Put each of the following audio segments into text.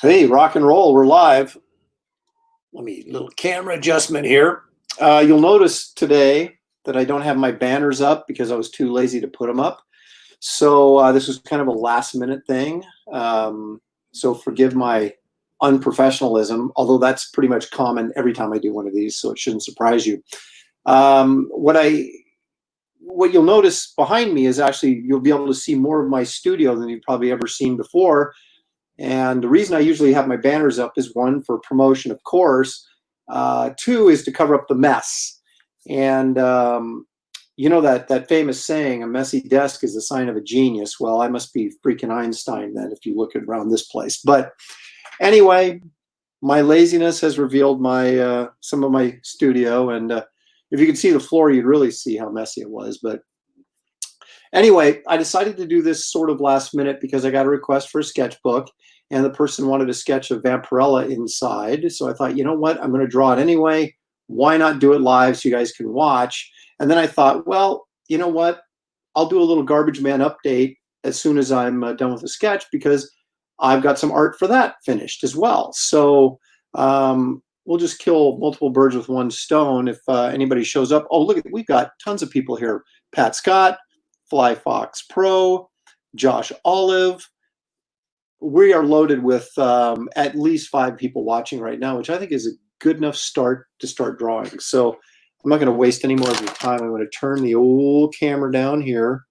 Hey, rock and roll, we're live. Let me, little camera adjustment here. You'll notice today that I don't have my banners up because I was too lazy to put them up. So this was kind of a last minute thing. So forgive my unprofessionalism, although that's pretty much common every time I do one of these, so it shouldn't surprise you. What you'll notice behind me is actually you'll be able to see more of my studio than you've probably ever seen before. And the reason I usually have my banners up is one, for promotion, of course. Two is to cover up the mess. And you know that famous saying, a messy desk is a sign of a genius. Well, I must be freaking Einstein then if you look around this place. But anyway, my laziness has revealed my some of my studio. And if you could see the floor, you'd really see how messy it was. But anyway, I decided to do this sort of last minute because I got a request for a sketchbook and the person wanted a sketch of Vampirella inside. So I thought, you know what, I'm going to draw it anyway. Why not do it live so you guys can watch? And then I thought, well, you know what, I'll do a little Garbage Man update as soon as I'm done with the sketch, because I've got some art for that finished as well. So we'll just kill multiple birds with one stone if anybody shows up. Oh, look, we've got tons of people here. Pat Scott, Fly Fox Pro, Josh Olive. We are loaded with at least 5 people watching right now, which I think is a good enough start to start drawing. So I'm not going to waste any more of your time. I'm going to turn the old camera down here.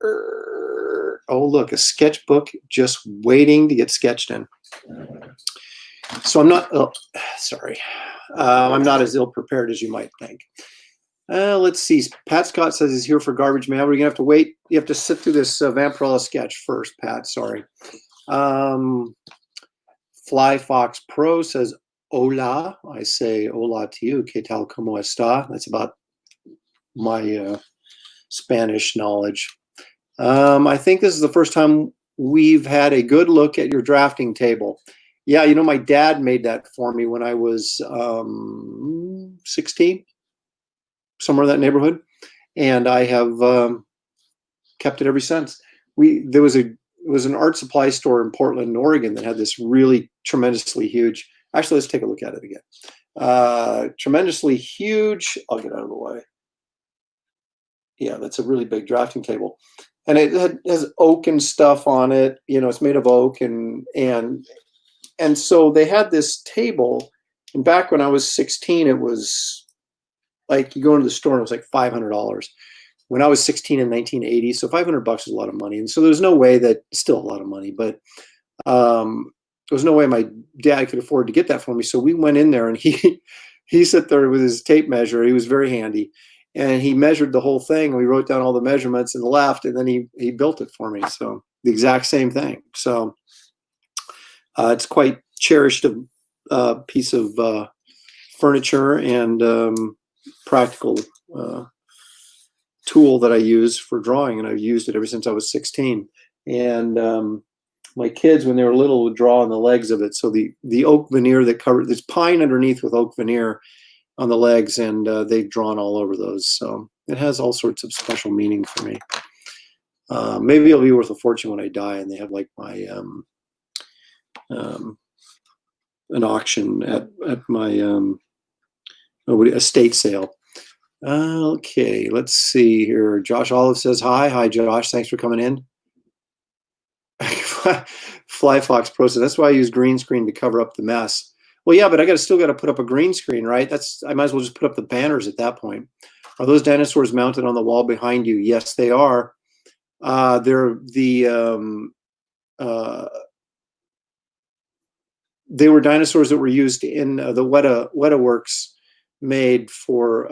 Oh, look, a sketchbook just waiting to get sketched in. So I'm not, oh, sorry. I'm not as ill prepared as you might think. Let's see. Pat Scott says he's here for Garbage Man. We're going to have to wait. You have to sit through this Vampirella sketch first, Pat. Sorry. Fly Fox Pro says, hola. I say hola to you. ¿Qué tal? ¿Cómo está? That's about my Spanish knowledge. I think this is the first time we've had a good look at your drafting table. Yeah, you know, my dad made that for me when I was 16. Somewhere in that neighborhood, and I have kept it ever since. There was an art supply store in Portland, Oregon that had this really tremendously huge. Actually, let's take a look at it again. Tremendously huge. I'll get out of the way. Yeah, that's a really big drafting table, and it has oak and stuff on it. You know, it's made of oak, and so they had this table. And back when I was 16, it was like you go into the store and it was like $500 when I was 16 in 1980. So $500 is a lot of money. And so there's no way that, still a lot of money, but there was no way my dad could afford to get that for me. So we went in there and he sat there with his tape measure. He was very handy. And he measured the whole thing. And we wrote down all the measurements and left. And then he built it for me. So the exact same thing. So it's quite cherished piece of furniture and practical tool that I use for drawing, and I've used it ever since I was 16. And my kids, when they were little, would draw on the legs of it. So the oak veneer that covered, there's pine underneath with oak veneer on the legs, and they've drawn all over those. So it has all sorts of special meaning for me. Maybe it'll be worth a fortune when I die, and they have like my an auction at my estate sale. Okay, let's see here. Josh Olive says hi. Hi, Josh. Thanks for coming in. Fly Fox Pro says, that's why I use green screen to cover up the mess. Well, yeah, but I still got to put up a green screen, right? I might as well just put up the banners at that point. Are those dinosaurs mounted on the wall behind you? Yes, they are. They're they were dinosaurs that were used in the Weta Works made for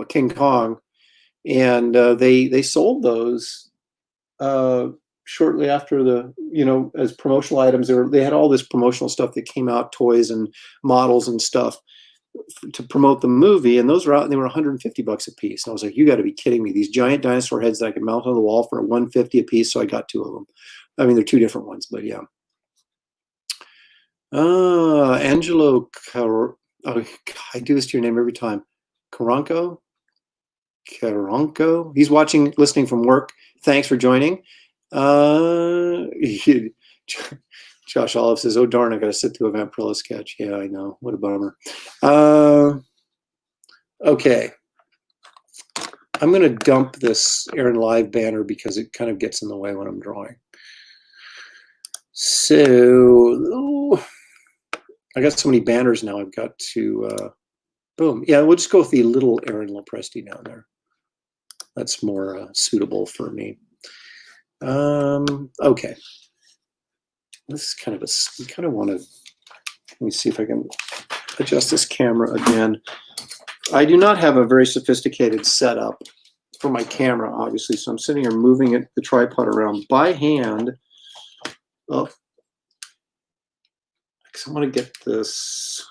King Kong, and they sold those shortly after as promotional items. They had all this promotional stuff that came out, toys and models and stuff to promote the movie, and those were out, and they were $150 a piece. And I was like, you got to be kidding me, these giant dinosaur heads that I can mount on the wall for $150 a piece. So I got 2 of them. I mean, they're 2 different ones, but yeah. Angelo I do this to your name every time. Karanko? He's watching, listening from work. Thanks for joining. Josh Olive says, "Oh darn, I got to sit through a Vampirella sketch." Yeah, I know. What a bummer. Okay. I'm going to dump this Aaron Live banner because it kind of gets in the way when I'm drawing. So I got so many banners now. I've got to boom. Yeah, we'll just go with the little Aaron Lopresti down there. That's more suitable for me. Okay. This is kind of we kind of want to, let me see if I can adjust this camera again. I do not have a very sophisticated setup for my camera, obviously, so I'm sitting here moving the tripod around by hand. Oh, because I want to get this.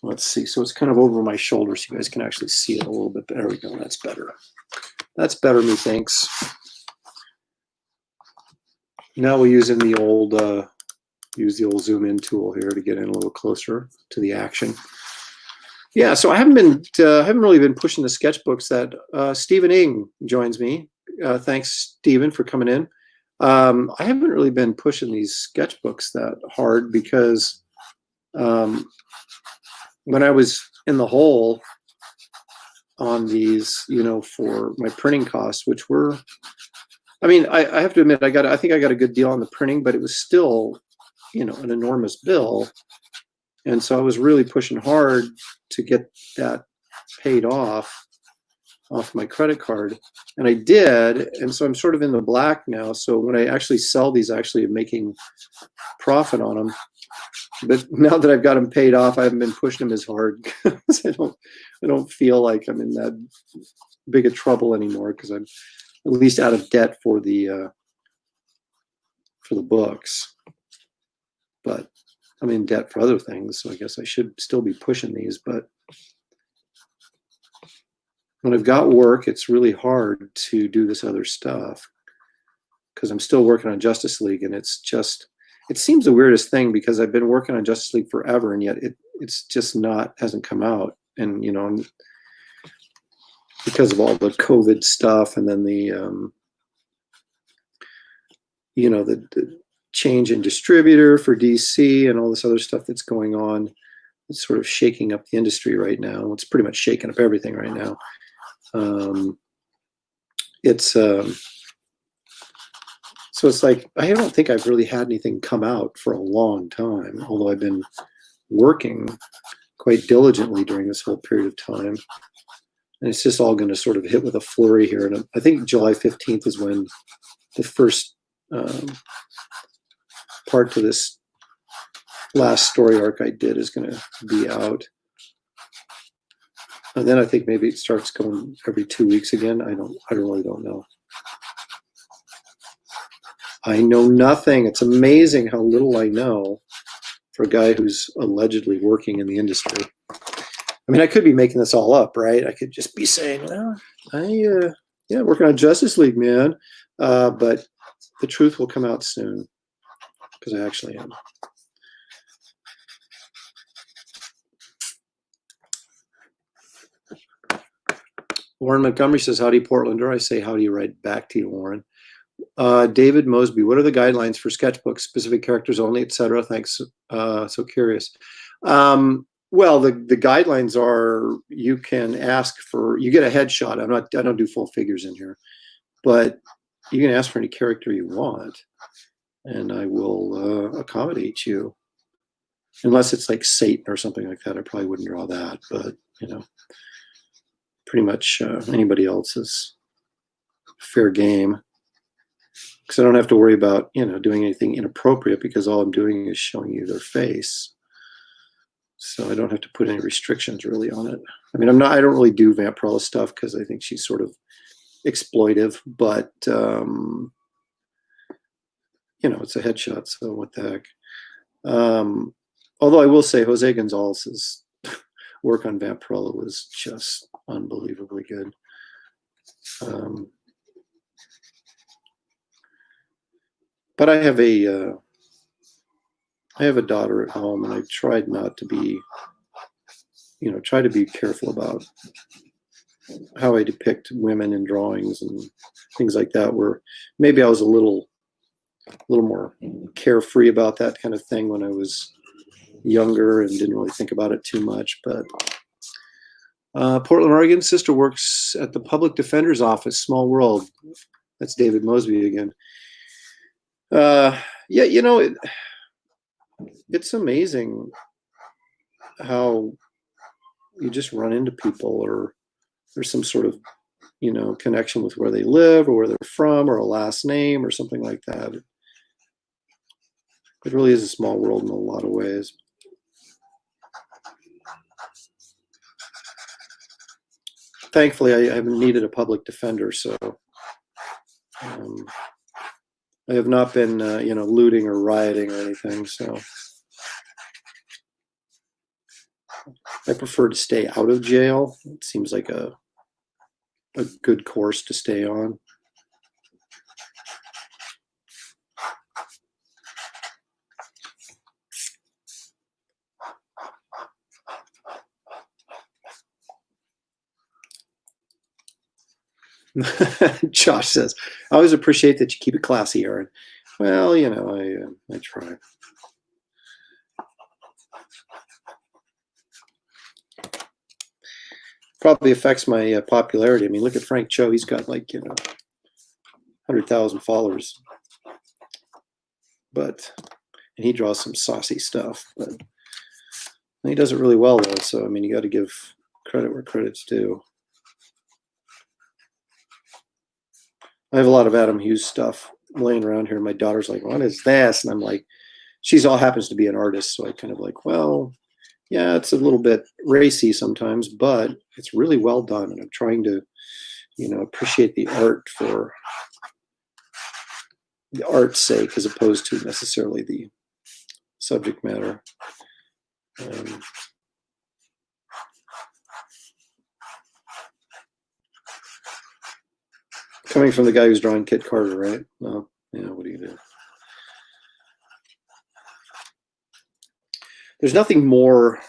Let's see. So it's kind of over my shoulder, so you guys can actually see it a little bit. There we go. That's better. That's better, methinks. Now we're using the old zoom in tool here to get in a little closer to the action. Yeah, so I haven't really been pushing the sketchbooks. That Stephen Ing joins me. Thanks, Stephen, for coming in. I haven't really been pushing these sketchbooks that hard because when I was in the hole on these, you know, for my printing costs, which were, I mean, I have to admit, I think I got a good deal on the printing, but it was still, you know, an enormous bill. And so I was really pushing hard to get that paid off my credit card. And I did. And so I'm sort of in the black now. So when I actually sell these, I actually am making profit on them. But now that I've got them paid off, I haven't been pushing them as hard. I don't feel like I'm in that big of trouble anymore because I'm at least out of debt for the books. But I'm in debt for other things, so I guess I should still be pushing these. But when I've got work, it's really hard to do this other stuff because I'm still working on Justice League, and it's just, it seems the weirdest thing because I've been working on Justice League forever, and yet it's just hasn't come out. And, you know, because of all the COVID stuff, and then the, you know, the change in distributor for DC and all this other stuff that's going on. It's sort of shaking up the industry right now. It's pretty much shaking up everything right now. So it's like, I don't think I've really had anything come out for a long time, although I've been working quite diligently during this whole period of time. And it's just all going to sort of hit with a flurry here. And I think July 15th is when the first part to this last story arc I did is going to be out. And then I think maybe it starts going every 2 weeks again. I really don't know. I know nothing. It's amazing how little I know for a guy who's allegedly working in the industry. I mean, I could be making this all up, right? I could just be saying, well, yeah, working on Justice League, man. But the truth will come out soon because I actually am. Warren Montgomery says, howdy, Portlander. I say, howdy, right back to you, Warren. David Mosby, what are the guidelines for sketchbooks, specific characters only, etc.? Thanks. So curious. Well, the guidelines are you can ask for, you get a headshot. I don't do full figures in here, but you can ask for any character you want, and I will accommodate you. Unless it's like Satan or something like that, I probably wouldn't draw that. But you know, pretty much anybody else is fair game. Because I don't have to worry about, you know, doing anything inappropriate because all I'm doing is showing you their face. So I don't have to put any restrictions really on it. I mean, I don't really do Vampirella stuff because I think she's sort of exploitive, but you know, it's a headshot, so what the heck. Although I will say Jose Gonzalez's work on Vampirella was just unbelievably good. But I have a daughter at home, and I tried not to be, you know, try to be careful about how I depict women in drawings and things like that, where maybe I was a little little more carefree about that kind of thing when I was younger and didn't really think about it too much. But Portland, Oregon, sister works at the public defender's office. Small world. That's David Mosby again. Yeah, you know, it's amazing how you just run into people, or there's some sort of, you know, connection with where they live or where they're from or a last name or something like that. It really is a small world in a lot of ways. Thankfully, I haven't needed a public defender, so I have not been, you know, looting or rioting or anything. So I prefer to stay out of jail. It seems like a good course to stay on. Josh says, I always appreciate that you keep it classy, Aaron. Well, you know, I try. Probably affects my popularity. I mean, look at Frank Cho. He's got like, you know, 100,000 followers. But, and he draws some saucy stuff, but he does it really well, though. So, I mean, you got to give credit where credit's due. I have a lot of Adam Hughes stuff laying around here. My daughter's like, what is this? And I'm like, she's all happens to be an artist. So I kind of like, well, yeah, it's a little bit racy sometimes, but it's really well done. And I'm trying to, you know, appreciate the art for the art's sake, as opposed to necessarily the subject matter. Coming from the guy who's drawing Kit Carter, right? Well, yeah, what do you do? There's nothing more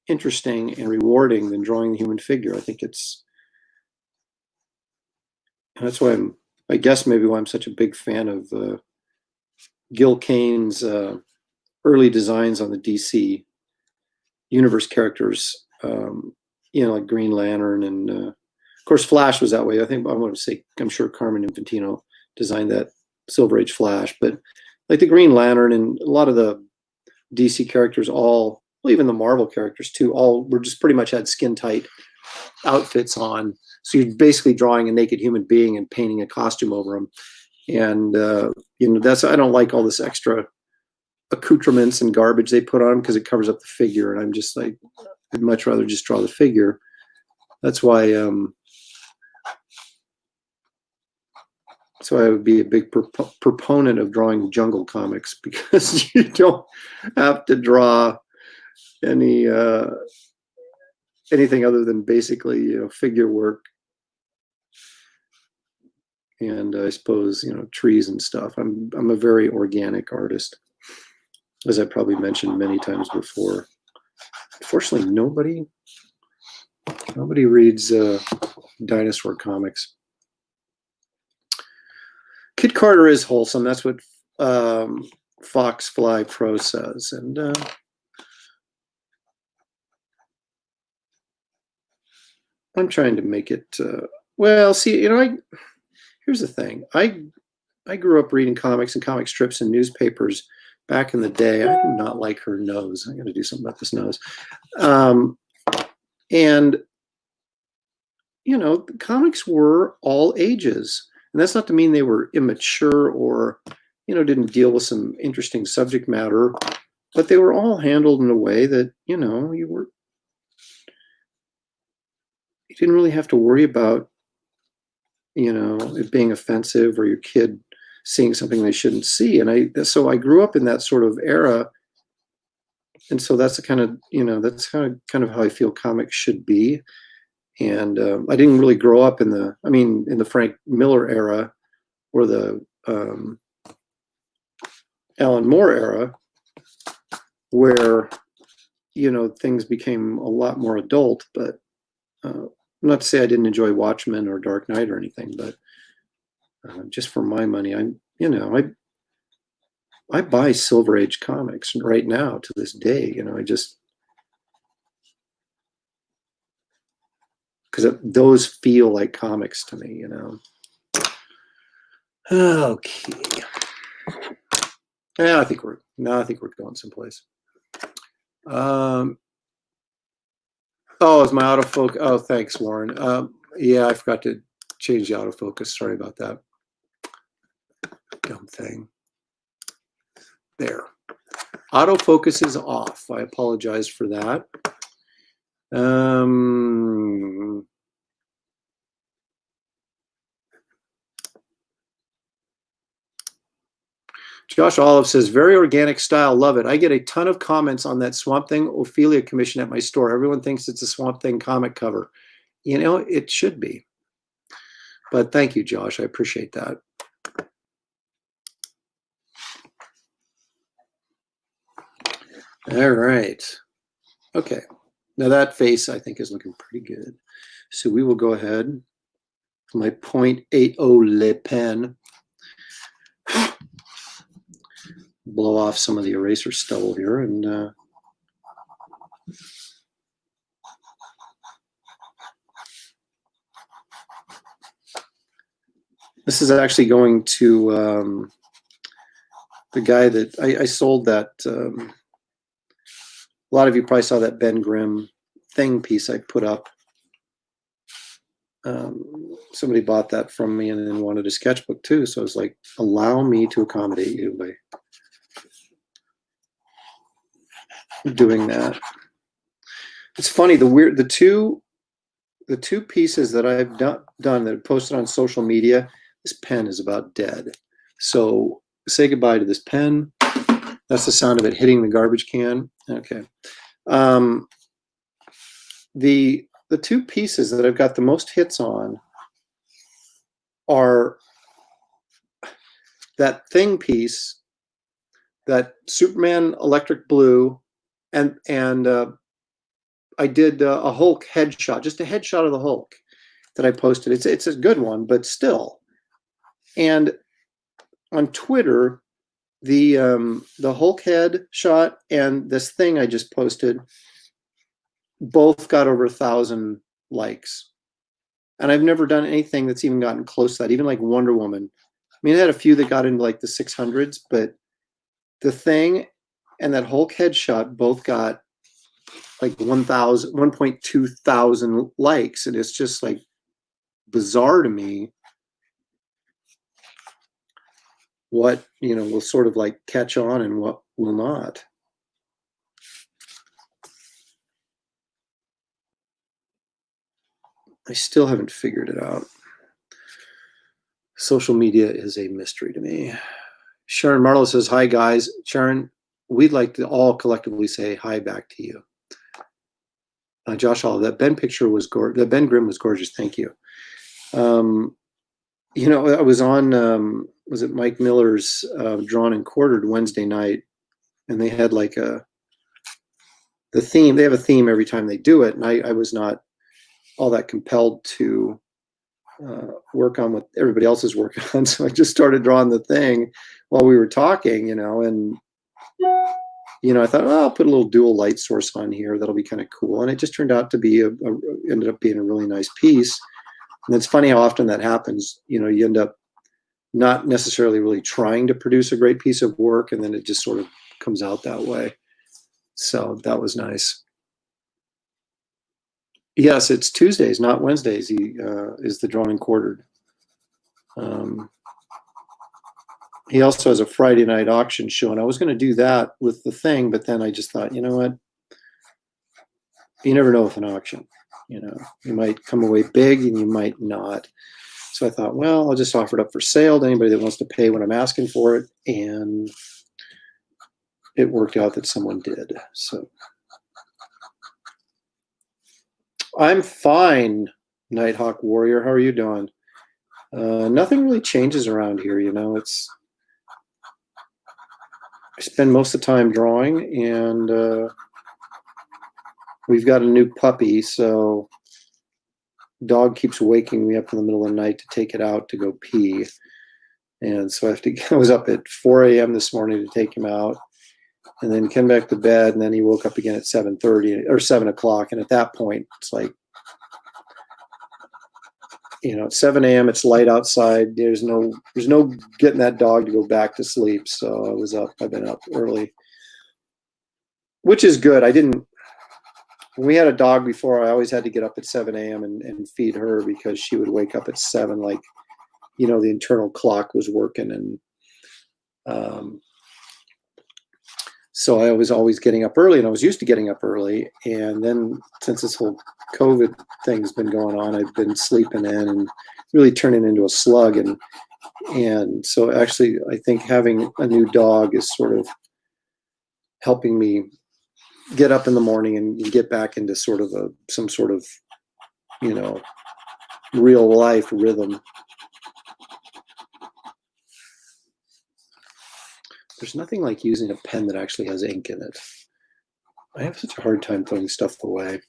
interesting and rewarding than drawing the human figure. I think that's why I guess maybe why I'm such a big fan of Gil Kane's early designs on the DC universe characters, you know, like Green Lantern, and of course Flash was that way. I think I want to say, I'm sure Carmen Infantino designed that Silver Age Flash, but like the Green Lantern and a lot of the DC characters, all, well, even the Marvel characters too, all were just pretty much had skin tight outfits on. So you're basically drawing a naked human being and painting a costume over them. And you know, that's, I don't like all this extra accoutrements and garbage they put on because it covers up the figure. And I'm just like, I'd much rather just draw the figure. That's why I would be a big proponent of drawing Jungle comics, because you don't have to draw any anything other than basically, you know, figure work and I suppose, you know, trees and stuff. I'm a very organic artist, as I probably mentioned many times before. Unfortunately, nobody reads dinosaur comics. Kid Carter is wholesome. That's what Foxfly Pro says. And I'm trying to make it, well, see, you know, here's the thing. I grew up reading comics and comic strips and newspapers back in the day. I do not like her nose. I got to do something about this nose. And, you know, the comics were all ages. And that's not to mean they were immature or, you know, didn't deal with some interesting subject matter, but they were all handled in a way that, you know, you didn't really have to worry about, you know, it being offensive or your kid seeing something they shouldn't see. And so I grew up in that sort of era. And so that's the kind of, you know, that's kind of how I feel comics should be. And I didn't really grow up in the Frank Miller era or the Alan Moore era, where, you know, things became a lot more adult. But not to say I didn't enjoy Watchmen or Dark Knight or anything, but just for my money, you know, I buy Silver Age comics right now to this day. You know, I just because those feel like comics to me. You know. Okay. Yeah, I think we're going someplace. Oh, is my autofocus? Oh, thanks, Warren. Yeah, I forgot to change the autofocus. Sorry about that. Dumb thing. There. Autofocus is off. I apologize for that. Josh Olive says, very organic style, love it. I get a ton of comments on that Swamp Thing Ophelia commission at my store. Everyone thinks it's a Swamp Thing comic cover. You know, it should be. But thank you, Josh. I appreciate that. All right. Okay. Now that face, I think, is looking pretty good. So we will go ahead. My 0.80 Le Pen. Blow off some of the eraser stubble here and this is actually going to the guy that I sold that. A lot of you probably saw that Ben Grimm thing piece I put up. Somebody bought that from me and then wanted a sketchbook too. So I was like, allow me to accommodate you by doing that. It's funny, the two pieces that I've done that are posted on social media, this pen is about dead. So say goodbye to this pen. That's the sound of it hitting the garbage can. Okay. The two pieces that I've got the most hits on are that thing piece, that Superman Electric Blue, and I did a Hulk headshot, just a headshot of the Hulk that I posted. It's a good one, but still. And on Twitter, the Hulk head shot and this thing I just posted both got over 1,000 likes. And I've never done anything that's even gotten close to that, even like Wonder Woman. I mean, I had a few that got into like the 600s, but the thing and that Hulk headshot both got like 1.2 thousand likes. And it's just like bizarre to me what, you know, will sort of like catch on and what will not. I still haven't figured it out. Social media is a mystery to me. Sharon Marlowe says, hi, guys. Sharon, we'd like to all collectively say hi back to you. Josh Olive, that Ben picture was gorgeous. That Ben Grimm was gorgeous. Thank you. You know, I was on, was it Mike Miller's Drawn and Quartered Wednesday night, and they had like the theme. They have a theme every time they do it, and I was not all that compelled to work on what everybody else is working on. So I just started drawing the thing while we were talking, you know, and, you know, I thought, oh, I'll put a little dual light source on here. That'll be kind of cool. And it just turned out to be ended up being a really nice piece. And it's funny how often that happens. You know, you end up not necessarily really trying to produce a great piece of work, and then it just sort of comes out that way. So that was nice. Yes, it's Tuesdays, not Wednesdays. He is the Drawn and Quartered. He also has a Friday night auction show, and I was going to do that with the thing, but then I just thought, you know what? You never know with an auction. You know, you might come away big and you might not. So I thought, well, I'll just offer it up for sale to anybody that wants to pay what I'm asking for it. And it worked out that someone did. So I'm fine, Nighthawk Warrior. How are you doing? Nothing really changes around here, you know. I spend most of the time drawing, and we've got a new puppy, so dog keeps waking me up in the middle of the night to take it out to go pee. And so I was up at 4 a.m. this morning to take him out, and then came back to bed, and then he woke up again at 7:30 or 7 o'clock. And at that point, it's like, at 7 a.m. it's light outside. There's no getting that dog to go back to sleep. So I've been up early, which is good. When we had a dog before, I always had to get up at 7 a.m. and feed her, because she would wake up at 7, like, the internal clock was working. And so I was always getting up early, and I was used to getting up early. And then since this whole COVID thing's been going on, I've been sleeping in and really turning into a slug. And so actually, I think having a new dog is sort of helping me get up in the morning and get back into sort of some sort of, real life rhythm. There's nothing like using a pen that actually has ink in it. I have such a hard time throwing stuff away,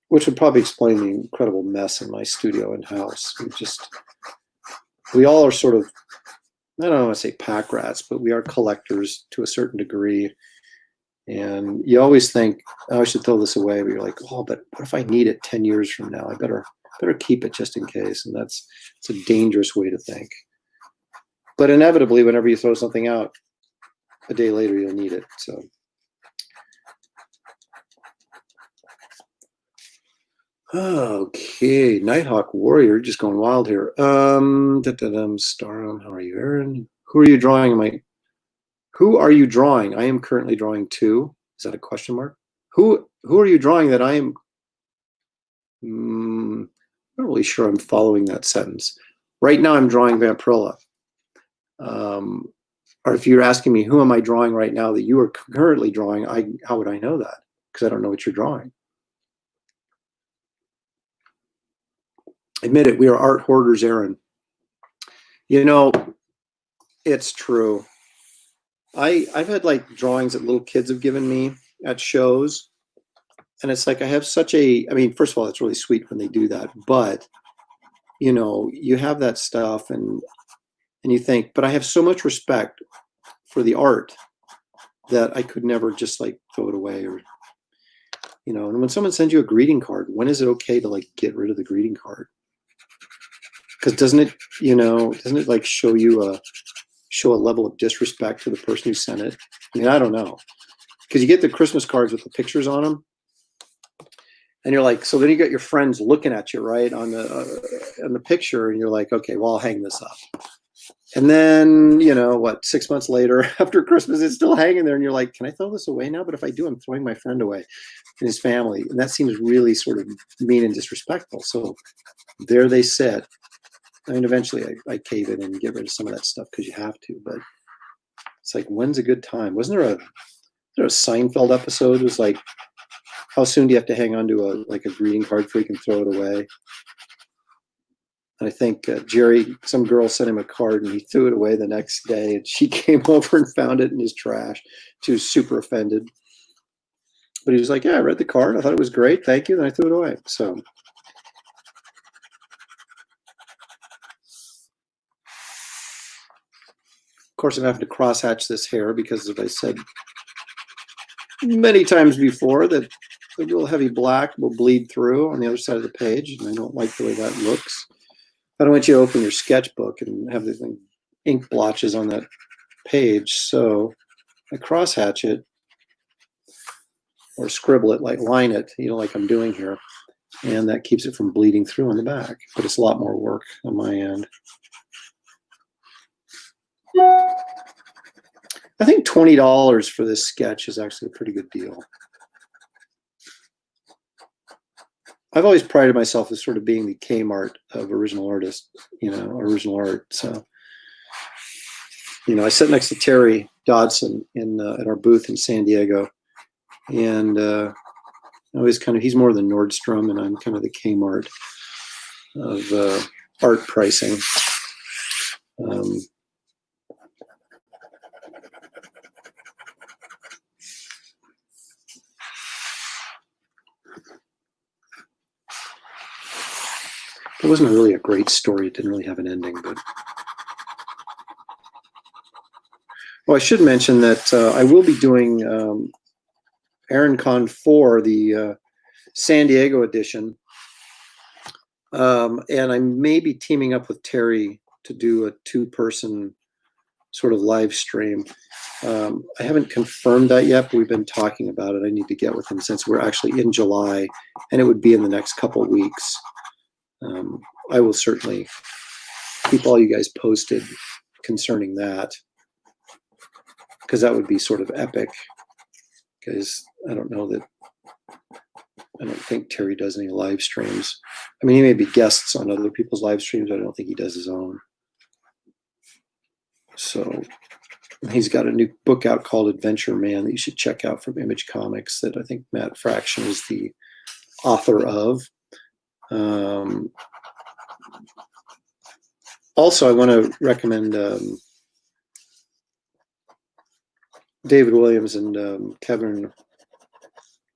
which would probably explain the incredible mess in my studio and house. We all are sort of, I don't want to say pack rats, but we are collectors to a certain degree. And you always think, oh, I should throw this away. But you're like, oh, but what if I need it 10 years from now? I better keep it just in case. And it's a dangerous way to think. But inevitably, whenever you throw something out, a day later, you'll need it. So. Okay, Nighthawk Warrior, just going wild here. Starum, how are you, Aaron? Who are you drawing? Who are you drawing? I am currently drawing 2. Is that a question mark? Who are you drawing that I am? I'm not really sure I'm following that sentence. Right now, I'm drawing Vampirella. Or if you're asking me, who am I drawing right now that you are currently drawing, how would I know that? Because I don't know what you're drawing. Admit it, we are art hoarders, Aaron. It's true. I've had like drawings that little kids have given me at shows, and it's like I have such I mean, first of all, it's really sweet when they do that, but you have that stuff and you think, but I have so much respect for the art that I could never just like throw it away, or and when someone sends you a greeting card, when is it okay to like get rid of the greeting card? Because doesn't it like show a level of disrespect to the person who sent it? I mean, I don't know, because you get the Christmas cards with the pictures on them, and you're like, so then you got your friends looking at you, right, on the picture, and you're like, okay, well, I'll hang this up. And then 6 months later, after Christmas, it's still hanging there, and you're like, can I throw this away now? But if I do, I'm throwing my friend away and his family, and that seems really sort of mean and disrespectful. So there they sit. I mean, eventually I cave in and get rid of some of that stuff because you have to, but it's like, when's a good time? Wasn't there a Seinfeld episode? It was like, how soon do you have to hang on to a greeting card before you can throw it away? And I think Jerry, some girl sent him a card and he threw it away the next day, and she came over and found it in his trash. She was super offended. But he was like, yeah, I read the card. I thought it was great. Thank you. Then I threw it away. So. Of course, I'm having to crosshatch this hair because, as I said many times before, that the real heavy black will bleed through on the other side of the page, and I don't like the way that looks. I don't want you to open your sketchbook and have the ink blotches on that page, so I crosshatch it or scribble it, like line it, like I'm doing here, and that keeps it from bleeding through on the back. But it's a lot more work on my end. I think $20 for this sketch is actually a pretty good deal. I've always prided myself as sort of being the Kmart of original artists, original art. So, I sit next to Terry Dodson at our booth in San Diego, and always he's more the Nordstrom, and I'm kind of the Kmart of art pricing. It wasn't really a great story. It didn't really have an ending, but. Oh, I should mention that I will be doing AaronCon 4, the San Diego edition. And I may be teaming up with Terry to do a 2-person sort of live stream. I haven't confirmed that yet, but we've been talking about it. I need to get with him since we're actually in July, and it would be in the next couple of weeks. I will certainly keep all you guys posted concerning that, because that would be sort of epic. Because I don't think Terry does any live streams. I mean, he may be guests on other people's live streams, but I don't think he does his own. So he's got a new book out called Adventure Man that you should check out from Image Comics that I think Matt Fraction is the author of. Also, I want to recommend David Williams and Kevin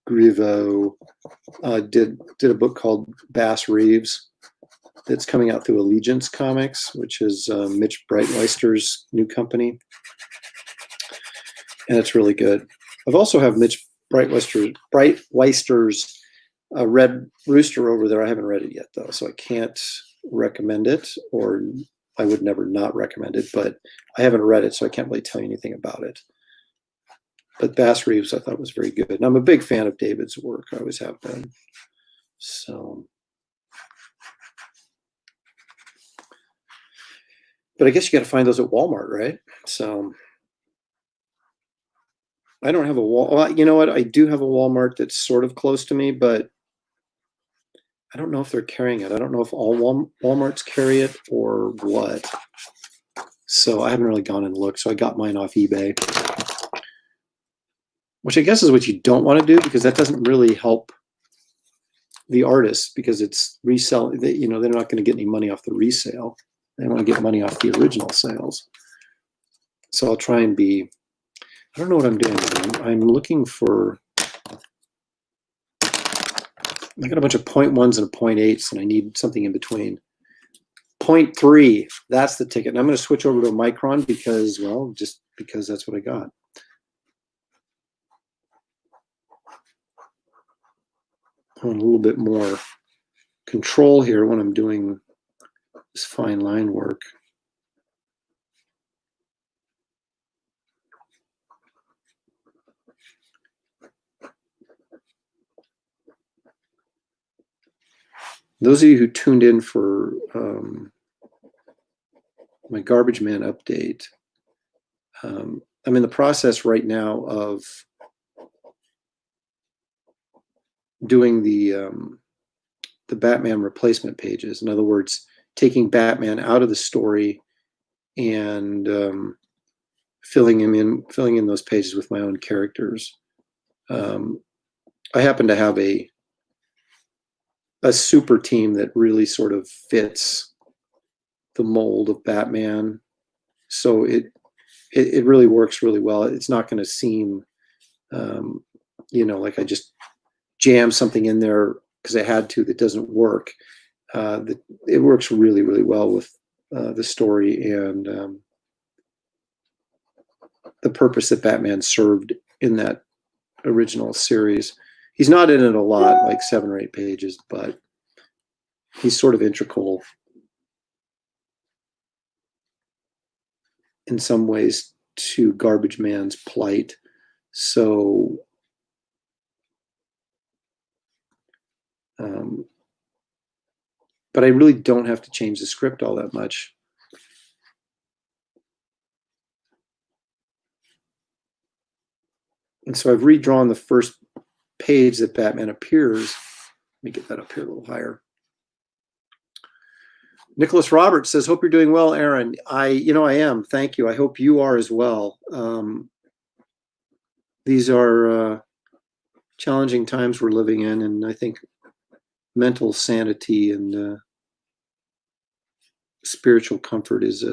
Griveau did a book called Bass Reeves that's coming out through Allegiance Comics, which is Mitch Breitweister's new company, and it's really good. I've also have Mitch Breitweister's Red Rooster over there. I haven't read it yet though, so I can't recommend it, or I would never not recommend it, but I haven't read it, so I can't really tell you anything about it. But Bass Reeves I thought was very good. And I'm a big fan of David's work. I always have been. So, but I guess you got to find those at Walmart, right? So I don't have a Well, you know what? I do have a Walmart that's sort of close to me, but I don't know if they're carrying it. I don't know if all Walmarts carry it or what. So I haven't really gone and looked. So I got mine off eBay, which I guess is what you don't want to do, because that doesn't really help the artist, because it's resell. You know, they're not going to get any money off the resale. They want to get money off the original sales. So I'll try and be. I don't know what I'm doing. I'm looking for. I got a bunch of 0.1s and 0.8s, and I need something in between. 0.3, that's the ticket. And I'm going to switch over to a Micron because, well, just because that's what I got. I want a little bit more control here when I'm doing this fine line work. Those of you who tuned in for my Garbage Man update, I'm in the process right now of doing the Batman replacement pages. In other words, taking Batman out of the story and filling in those pages with my own characters. I happen to have a super team that really sort of fits the mold of Batman, so it really works really well. It's not going to seem, you know, like I just jammed something in there because I had to that doesn't work. It works really, really well with the story and the purpose that Batman served in that original series. He's not in it a lot, like 7 or 8 pages, but he's sort of integral in some ways to Garbage Man's plight. So but I really don't have to change the script all that much. And so I've redrawn the first page that Batman appears. Let me get that up here a little higher. Nicholas Roberts says, hope you're doing well, Aaron. I am. Thank you. I hope you are as well. These are challenging times we're living in, and I think mental sanity and spiritual comfort is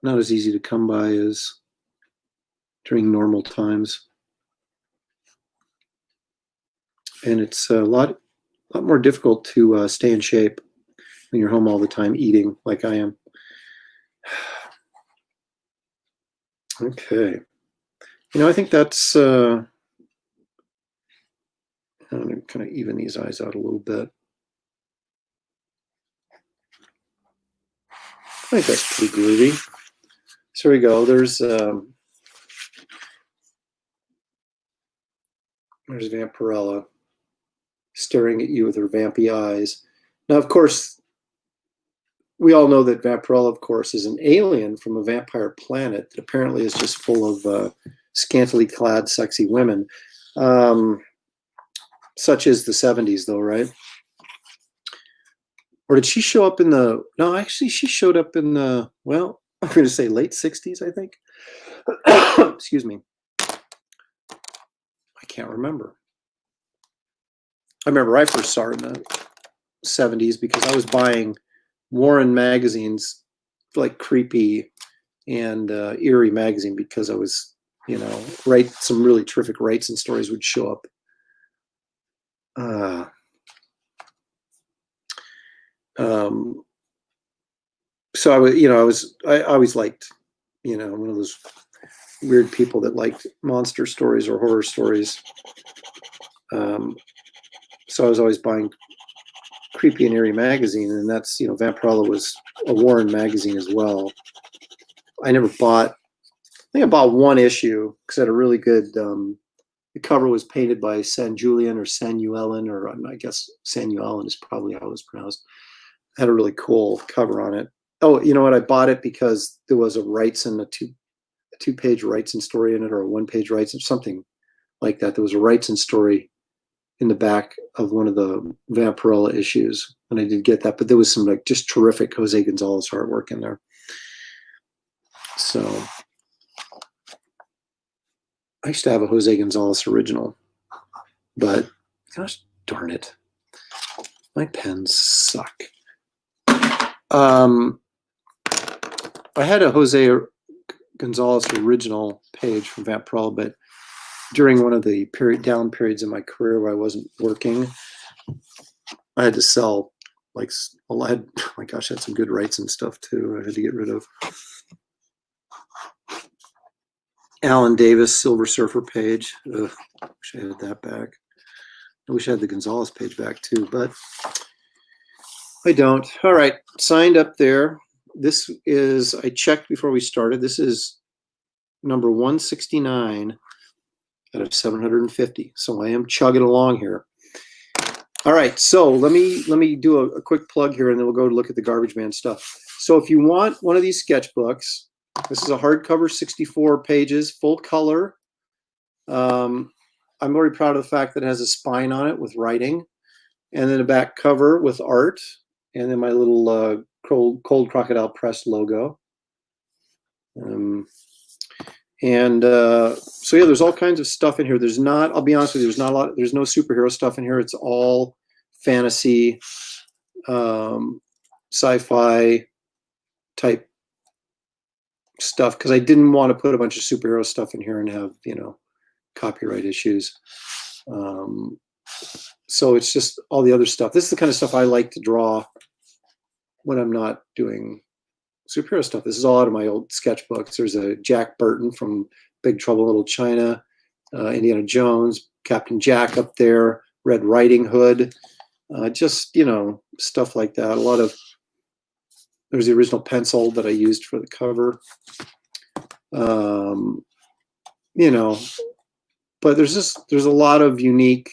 not as easy to come by as during normal times. And it's a lot A lot more difficult to stay in shape when you're home all the time eating like I am. Okay. I think that's, I'm going to kind of even these eyes out a little bit. I think that's pretty groovy. So here we go. There's Vampirella staring at you with her vampy eyes. Now, of course, we all know that Vampirella, of course, is an alien from a vampire planet that apparently is just full of scantily clad, sexy women. Such as the 70s, though, right? Or did she show up in the... No, actually, she showed up in the, well, I'm going to say late 60s, I think. Excuse me. I can't remember. I remember I first saw her in the 70s because I was buying Warren magazines, like creepy and eerie magazine, because I was, some really terrific rights and stories would show up. So I always liked, one of those weird people that liked monster stories or horror stories. So I was always buying creepy and eerie magazine, and that's, Vampirella was a Warren magazine as well. I think I bought one issue because it had a really good, the cover was painted by San Julian or Sanuelen, or I guess Sanuelen is probably how it was pronounced. It had a really cool cover on it. Oh, you know what? I bought it because there was a rights and a two-page rights and story in it, or a one-page rights and something like that. There was a rights and story in the back of one of the Vampirella issues, and I did get that. But there was some just terrific Jose Gonzalez artwork in there. So I used to have a Jose Gonzalez original, but gosh darn it, my pens suck. I had a Jose Gonzalez original page from Vampirella, but during one of the down periods in my career where I wasn't working, I had to sell, I had some good rights and stuff too. I had to get rid of. Alan Davis Silver Surfer page. Ugh, I wish I had that back. I wish I had the Gonzalez page back too, but I don't. All right, signed up there. This is, I checked before we started, this is number 169 out of 750. So I am chugging along here. All right, so let me do a quick plug here, and then we'll go look at the Garbage Man stuff. So if you want one of these sketchbooks, this is a hardcover, 64 pages, full color. I'm very proud of the fact that it has a spine on it with writing, and then a back cover with art, and then my little Cold Crocodile Press logo. So yeah, there's all kinds of stuff in here. There's not, I'll be honest with you, there's no superhero stuff in here. It's all fantasy, sci-fi type stuff, because I didn't want to put a bunch of superhero stuff in here and have, copyright issues. So it's just all the other stuff. This is the kind of stuff I like to draw when I'm not doing superhero stuff. This is all out of my old sketchbooks. There's a Jack Burton from Big Trouble in Little China, Indiana Jones, Captain Jack up there, Red Riding Hood, just, stuff like that. There's the original pencil that I used for the cover. But there's a lot of unique,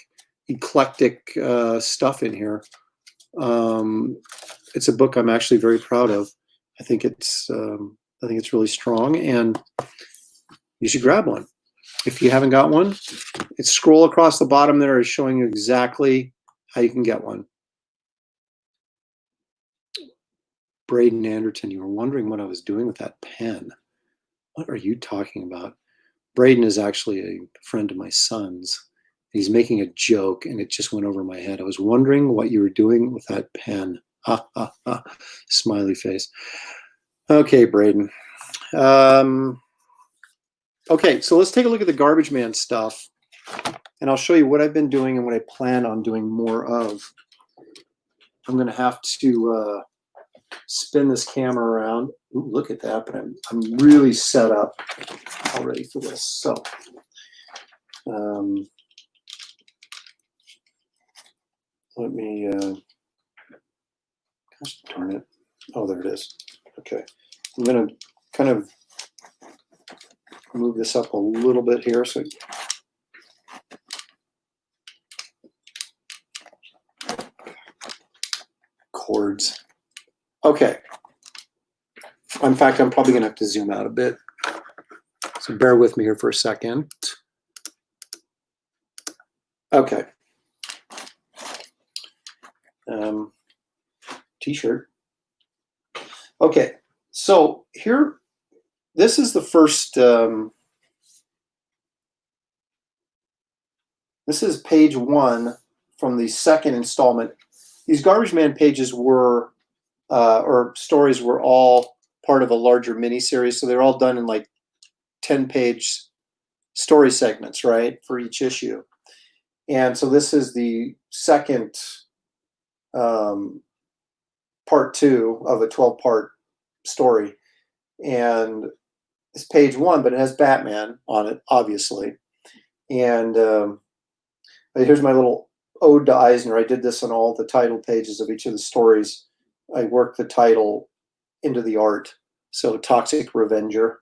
eclectic stuff in here. It's a book I'm actually very proud of. I think it's really strong, and you should grab one. If you haven't got one, scroll across the bottom there is showing you exactly how you can get one. Braden Anderton, you were wondering what I was doing with that pen. What are you talking about? Braden is actually a friend of my son's. He's making a joke, and it just went over my head. I was wondering what you were doing with that pen. Ha, ha, ha. Smiley face. Okay, Braden. Okay, so let's take a look at the Garbage Man stuff, and I'll show you what I've been doing and what I plan on doing more of. I'm going to have to spin this camera around. Ooh, look at that, but I'm really set up already for this. So let me, gosh darn it. Oh, there it is. Okay. I'm going to kind of move this up a little bit here. So chords. Okay. In fact, I'm probably going to have to zoom out a bit. So bear with me here for a second. Okay. T-shirt. Okay. So here, this is the first, this is page 1 from the second installment. These Garbage Man pages were, or stories were all part of a larger miniseries. So they're all done in like 10-page story segments, right, for each issue. And so this is the second part 2 of a 12-part story. And it's page 1, but it has Batman on it, obviously. And here's my little ode to Eisner. I did this on all the title pages of each of the stories. I worked the title into the art. So Toxic Revenger.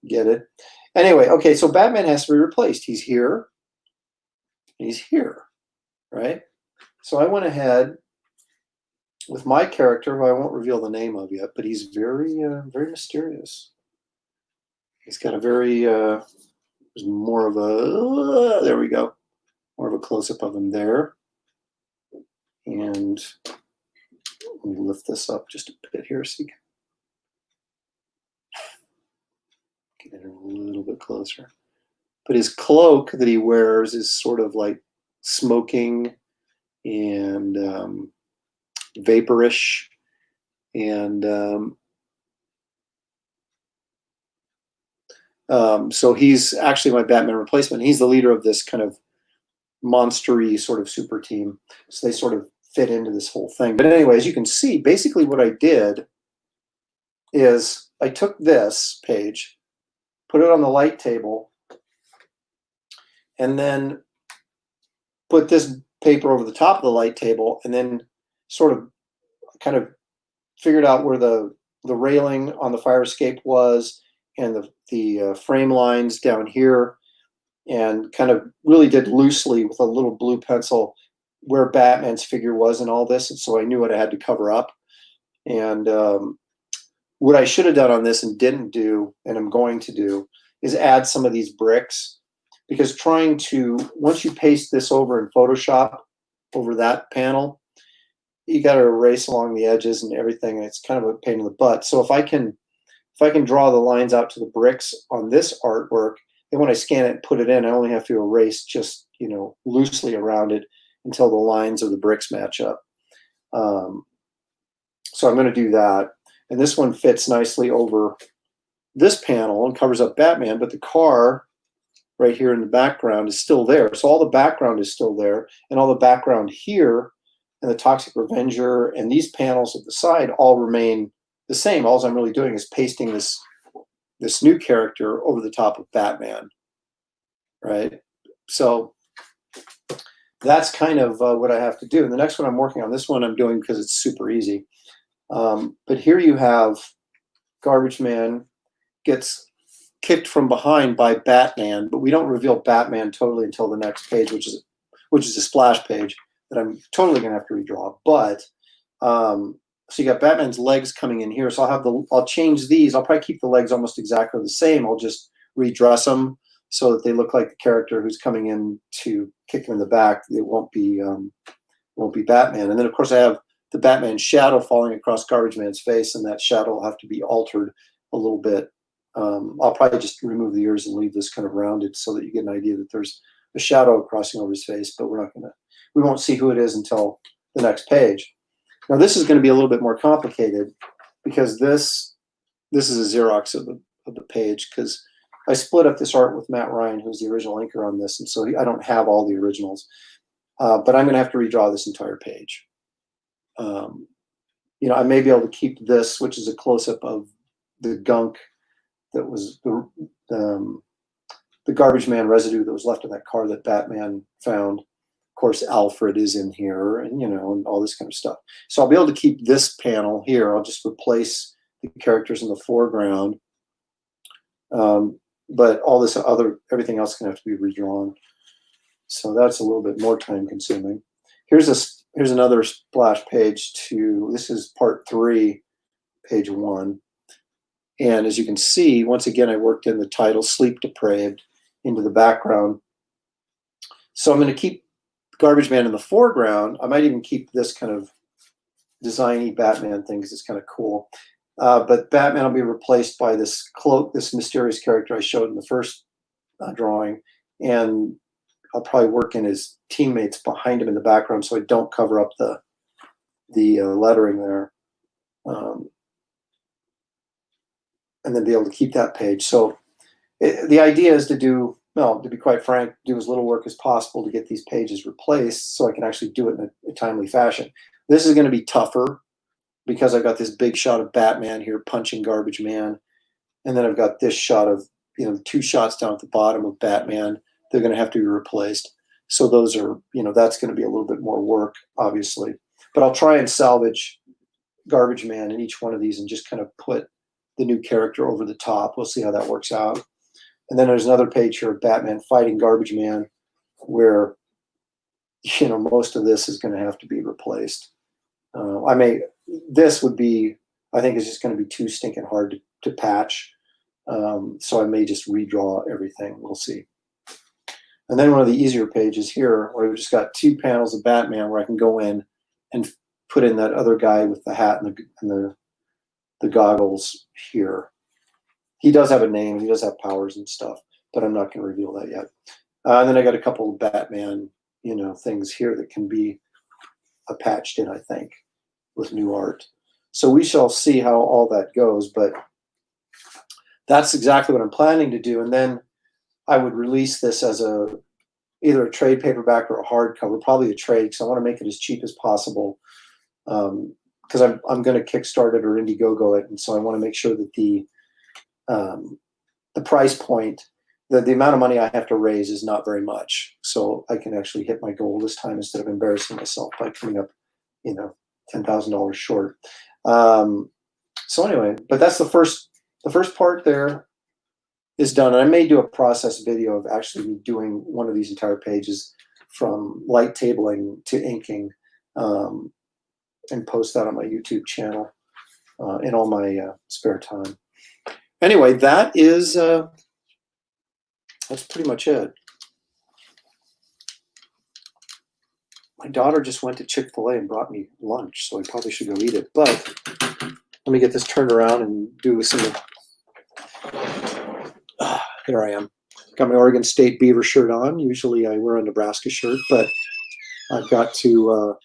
Get it? Anyway, okay, so Batman has to be replaced. He's here. He's here, right? So I went ahead with my character, who I won't reveal the name of yet, but he's very, very mysterious. He's got a very, there's more of a, there we go, more of a close-up of him there. And let me lift this up just a bit here so you can get it a little bit closer. But his cloak that he wears is sort of like smoking and vaporish, and so he's actually my Batman replacement. He's the leader of this kind of monstery sort of super team, so they sort of fit into this whole thing. But anyway, as you can see, basically what I did is I took this page, put it on the light table, and then put this paper over the top of the light table, and then sort of kind of figured out where the railing on the fire escape was, and the frame lines down here, and kind of really did loosely with a little blue pencil where Batman's figure was and all this. And so I knew what I had to cover up. And what I should have done on this and didn't do, and I'm going to do, is add some of these bricks, because trying to, once you paste this over in Photoshop over that panel, you got to erase along the edges and everything. And it's kind of a pain in the butt. So if I can draw the lines out to the bricks on this artwork, and when I scan it and put it in, I only have to erase just, you know, loosely around it until the lines of the bricks match up. So I'm going to do that. And this one fits nicely over this panel and covers up Batman, but the car right here in the background is still there. So all the background is still there, and all the background here and the Toxic Revenger and these panels at the side all remain the same. All I'm really doing is pasting this new character over the top of Batman, right? So that's kind of what I have to do. And the next one I'm working on, this one I'm doing because it's super easy. But here you have Garbage Man gets kicked from behind by Batman, but we don't reveal Batman totally until the next page, which is a splash page that I'm totally gonna have to redraw. But so you got Batman's legs coming in here. So I'll change these. I'll probably keep the legs almost exactly the same. I'll just redress them so that they look like the character who's coming in to kick him in the back. It won't be Batman. And then of course I have the Batman shadow falling across Garbage Man's face, and that shadow will have to be altered a little bit. I'll probably just remove the ears and leave this kind of rounded so that you get an idea that there's a shadow crossing over his face, but we won't see who it is until the next page. Now this is going to be a little bit more complicated because this is a Xerox of the page, because I split up this art with Matt Ryan, who's the original inker on this, and so I don't have all the originals. But I'm going to have to redraw this entire page. You know, I may be able to keep this, which is a close-up of the gunk that was the garbage man residue that was left in that car that Batman found. Of course, Alfred is in here, and you know, and all this kind of stuff. So I'll be able to keep this panel here. I'll just replace the characters in the foreground, but all this everything else is going to have to be redrawn. So that's a little bit more time consuming. Here's another splash page this is part 3, page 1. And as you can see, once again, I worked in the title, Sleep Depraved, into the background. So I'm going to keep Garbage Man in the foreground. I might even keep this kind of designy Batman thing because it's kind of cool. But Batman will be replaced by this cloak, this mysterious character I showed in the first drawing. And I'll probably work in his teammates behind him in the background so I don't cover up the lettering there. And then be able to keep that page. So the idea is to do, well, to be quite frank, do as little work as possible to get these pages replaced so I can actually do it in a timely fashion. This is going to be tougher because I've got this big shot of Batman here punching Garbage Man. And then I've got this shot of, you know, 2 shots down at the bottom of Batman. They're going to have to be replaced. So those are, you know, that's going to be a little bit more work, obviously. But I'll try and salvage Garbage Man in each one of these and just kind of put the new character over the top. We'll see how that works out. And then there's another page here of Batman fighting Garbage Man where, you know, most of this is going to have to be replaced. This would be, I think it's just going to be too stinking hard to patch. So I may just redraw everything. We'll see. And then one of the easier pages here where we've just got 2 panels of Batman where I can go in and put in that other guy with the hat and the goggles here. He does have a name. He does have powers and stuff, but I'm not going to reveal that yet. And then I got a couple of Batman, you know, things here that can be patched in, I think, with new art. So we shall see how all that goes, but that's exactly what I'm planning to do. And then I would release this as either a trade paperback or a hardcover, probably a trade, because I want to make it as cheap as possible. Because I'm going to Kickstart it or Indiegogo it, and so I want to make sure that the price point, the amount of money I have to raise is not very much, so I can actually hit my goal this time instead of embarrassing myself by coming up, you know, $10,000 short. So anyway, but that's the first part there is done. And I may do a process video of actually doing one of these entire pages from light tabling to inking, and post that on my YouTube channel in all my spare time. Anyway, that's pretty much it. My daughter just went to Chick-fil-A and brought me lunch, so I probably should go eat it. But let me get this turned around and do some. Here I am. Got my Oregon State Beaver shirt on. Usually I wear a Nebraska shirt, but I've got to.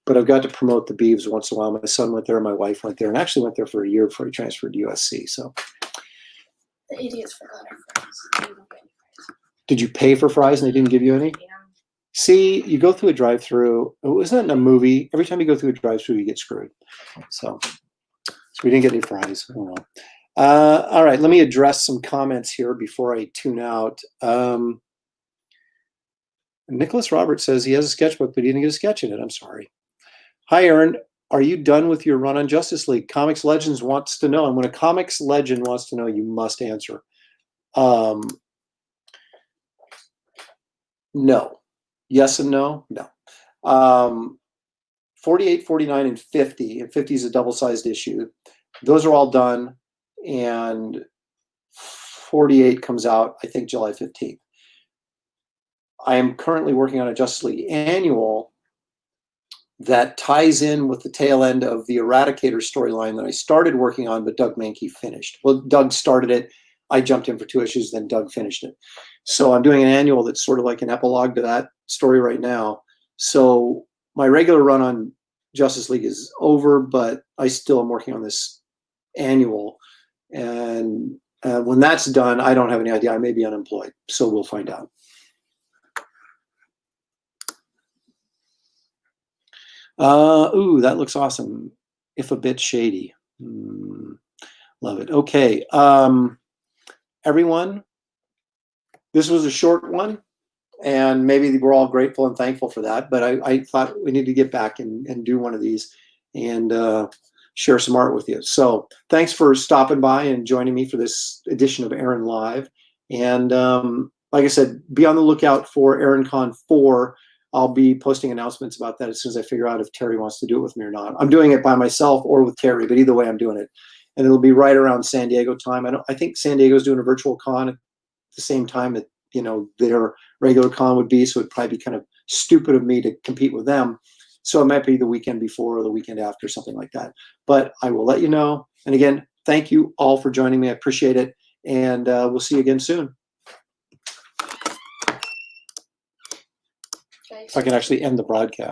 But I've got to promote the Beavs once in a while. My son went there, my wife went there, and actually went there for a year before he transferred to USC. So the idiots forgot our fries. Did you pay for fries and they didn't give you any? Yeah. See, you go through a drive-through. Isn't that in a movie? Every time you go through a drive-through, you get screwed. So we didn't get any fries. I don't know. All right, let me address some comments here before I tune out. Nicholas Roberts says he has a sketchbook, but he didn't get a sketch in it. I'm sorry. Hi, Aaron. Are you done with your run on Justice League? Comics Legends wants to know. And when a comics legend wants to know, you must answer. No. Yes and no? No. 48, 49, and 50. And 50 is a double-sized issue. Those are all done. And 48 comes out, I think, July 15th. I am currently working on a Justice League annual that ties in with the tail end of the Eradicator storyline that I started working on, but Doug Mankey finished. Well, Doug started it. I jumped in for 2 issues, then Doug finished it. So I'm doing an annual that's sort of like an epilogue to that story right now. So my regular run on Justice League is over, but I still am working on this annual. And when that's done, I don't have any idea. I may be unemployed, so we'll find out. Ooh, that looks awesome. If a bit shady. Love it. Okay. Everyone, this was a short one, and maybe we're all grateful and thankful for that. But I thought we need to get back and do one of these and share some art with you. So thanks for stopping by and joining me for this edition of Aaron Live. And like I said, be on the lookout for AaronCon 4. I'll be posting announcements about that as soon as I figure out if Terry wants to do it with me or not. I'm doing it by myself or with Terry, but either way, I'm doing it. And it'll be right around San Diego time. I think San Diego's doing a virtual con at the same time that their regular con would be, so it'd probably be kind of stupid of me to compete with them. So it might be the weekend before or the weekend after, something like that. But I will let you know. And again, thank you all for joining me. I appreciate it. And we'll see you again soon. If I can actually end the broadcast.